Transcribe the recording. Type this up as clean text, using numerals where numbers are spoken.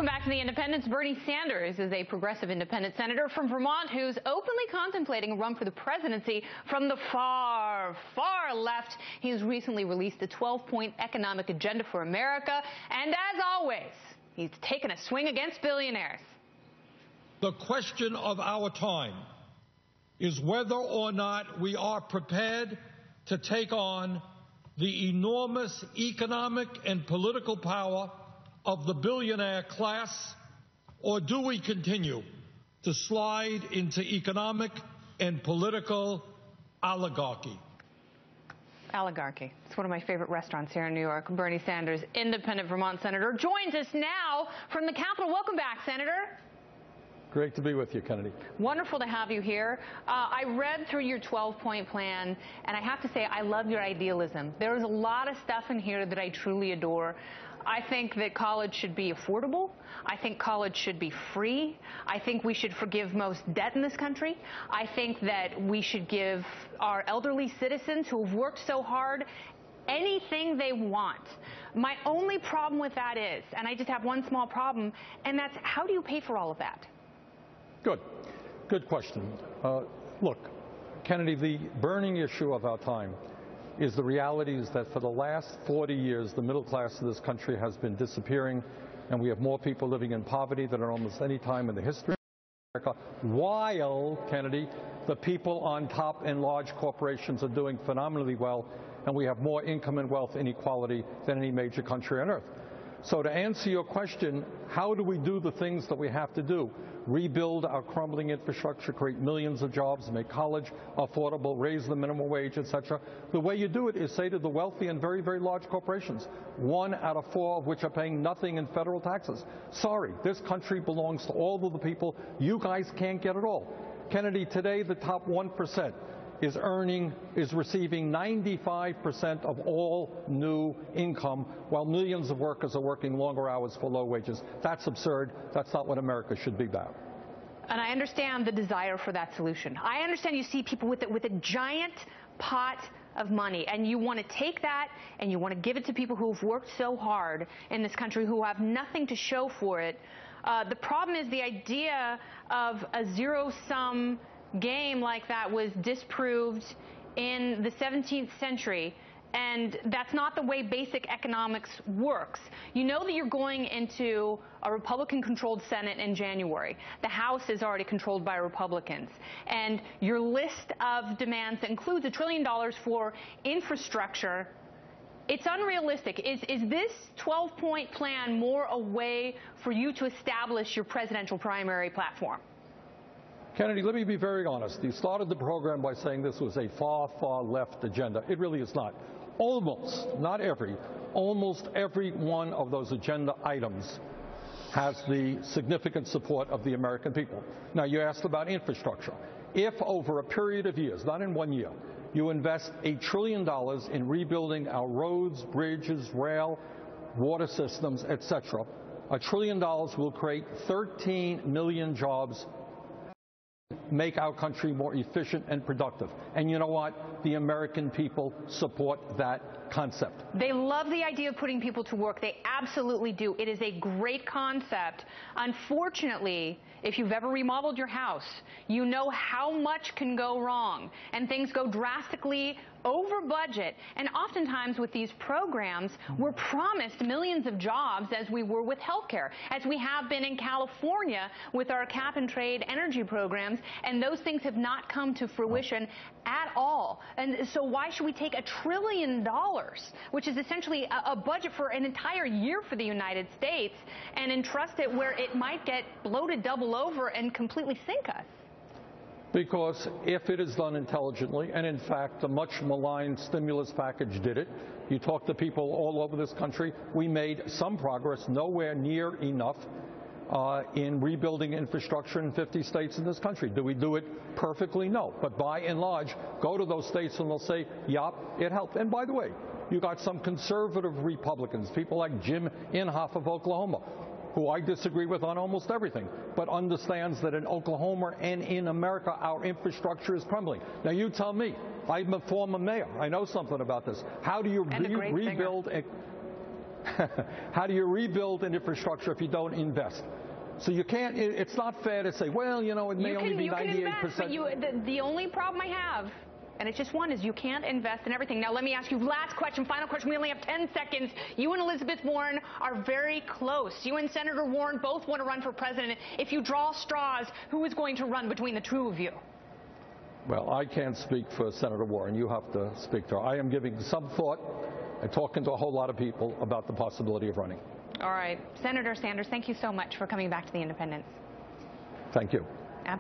Welcome back to The Independents. Bernie Sanders is a progressive independent senator from Vermont who's openly contemplating a run for the presidency from the far, far left. He's recently released a 12-point economic agenda for America. And as always, he's taken a swing against billionaires. The question of our time is whether or not we are prepared to take on the enormous economic and political power of the billionaire class, or do we continue to slide into economic and political oligarchy? Oligarchy. It's one of my favorite restaurants here in New York. Bernie Sanders, independent Vermont senator, joins us now from the Capitol. Welcome back, Senator. Great to be with you, Kennedy. Wonderful to have you here. I read through your 12-point plan, and I have to say I love your idealism. There's a lot of stuff in here that I truly adore. I think that college should be affordable. I think college should be free. I think we should forgive most debt in this country. I think that we should give our elderly citizens who have worked so hard anything they want. My only problem with that is, and I just have one small problem, and that's how do you pay for all of that? Good question. Look, Kennedy, the burning issue of our time is the reality is that for the last 40 years, the middle class of this country has been disappearing, and we have more people living in poverty than at almost any time in the history of America, while, Kennedy, the people on top in large corporations are doing phenomenally well, and we have more income and wealth inequality than any major country on earth. So to answer your question, how do we do the things that we have to do? Rebuild our crumbling infrastructure, create millions of jobs, make college affordable, raise the minimum wage, etc. The way you do it is say to the wealthy and very, very large corporations, 1 out of 4 of which are paying nothing in federal taxes. Sorry, this country belongs to all of the people. You guys can't get it all. Kennedy, today the top 1% is receiving 95% of all new income, while millions of workers are working longer hours for low wages. That's absurd. That's not what America should be about. And I understand the desire for that solution. I understand you see people with a giant pot of money, and you want to take that and you want to give it to people who have worked so hard in this country who have nothing to show for it. The problem is the idea of a zero-sum game like that was disproved in the 17th century, and that's not the way basic economics works. You know that you're going into a Republican-controlled Senate in January. The House is already controlled by Republicans, and your list of demands includes $1 trillion for infrastructure. It's unrealistic. Is this 12-point plan more a way for you to establish your presidential primary platform? Kennedy, let me be very honest. You started the program by saying this was a far, far left agenda. It really is not. Almost, not every, almost every one of those agenda items has the significant support of the American people. Now, you asked about infrastructure. If over a period of years, not in 1 year, you invest $1 trillion in rebuilding our roads, bridges, rail, water systems, etc., $1 trillion will create 13 million jobs, make our country more efficient and productive. And you know what? The American people support that concept. They love the idea of putting people to work. They absolutely do. It is a great concept. Unfortunately, if you've ever remodeled your house, you know how much can go wrong, and things go drastically over budget. And oftentimes with these programs, we're promised millions of jobs, as we were with healthcare, as we have been in California with our cap-and-trade energy programs, and those things have not come to fruition at all. And so why should we take $1 trillion, which is essentially a budget for an entire year for the United States, and entrust it where it might get bloated double over and completely sink us? Because if it is done intelligently, and in fact the much maligned stimulus package did it, you talk to people all over this country, we made some progress, nowhere near enough in rebuilding infrastructure in 50 states in this country. Do we do it perfectly? No. But by and large, go to those states and they'll say, yup, it helped. And by the way, you got some conservative Republicans, people like Jim Inhofe of Oklahoma, who I disagree with on almost everything, but understands that in Oklahoma and in America, our infrastructure is crumbling. Now, you tell me. I'm a former mayor. I know something about this. How do you rebuild How do you rebuild an infrastructure if you don't invest? So you can't, it's not fair to say, well, you know, it may only be 98%. You can invest, but the only problem I have, and it's just one, is you can't invest in everything. Now let me ask you, last question, final question, we only have 10 seconds. You and Elizabeth Warren are very close. You and Senator Warren both want to run for president. If you draw straws, who is going to run between the two of you? Well, I can't speak for Senator Warren. You have to speak to her. I am giving some thought and talking to a whole lot of people about the possibility of running. All right. Senator Sanders, thank you so much for coming back to the Independence. Thank you.